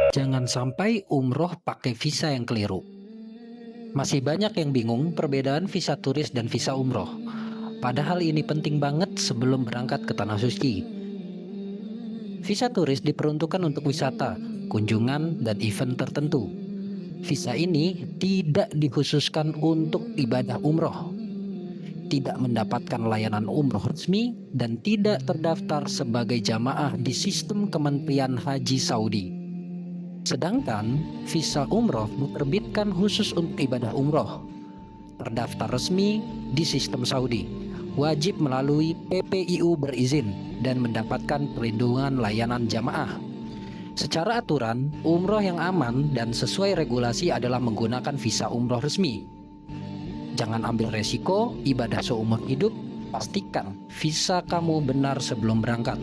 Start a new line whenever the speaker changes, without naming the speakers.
Jangan sampai umroh pakai visa yang keliru. Masih banyak yang bingung perbedaan visa turis dan visa umroh. Padahal ini penting banget sebelum berangkat ke tanah suci. Visa turis diperuntukkan untuk wisata, kunjungan, dan event tertentu. Visa ini tidak dikhususkan untuk ibadah umroh, tidak mendapatkan layanan umroh resmi, dan tidak terdaftar sebagai jamaah di sistem Kementerian Haji Saudi. Sedangkan visa umroh diterbitkan khusus untuk ibadah umroh, terdaftar resmi di sistem Saudi, wajib melalui PPIU berizin, dan mendapatkan perlindungan layanan jamaah. Secara aturan, umroh yang aman dan sesuai regulasi adalah menggunakan visa umroh resmi. Jangan ambil resiko ibadah seumur hidup, pastikan visa kamu benar sebelum berangkat.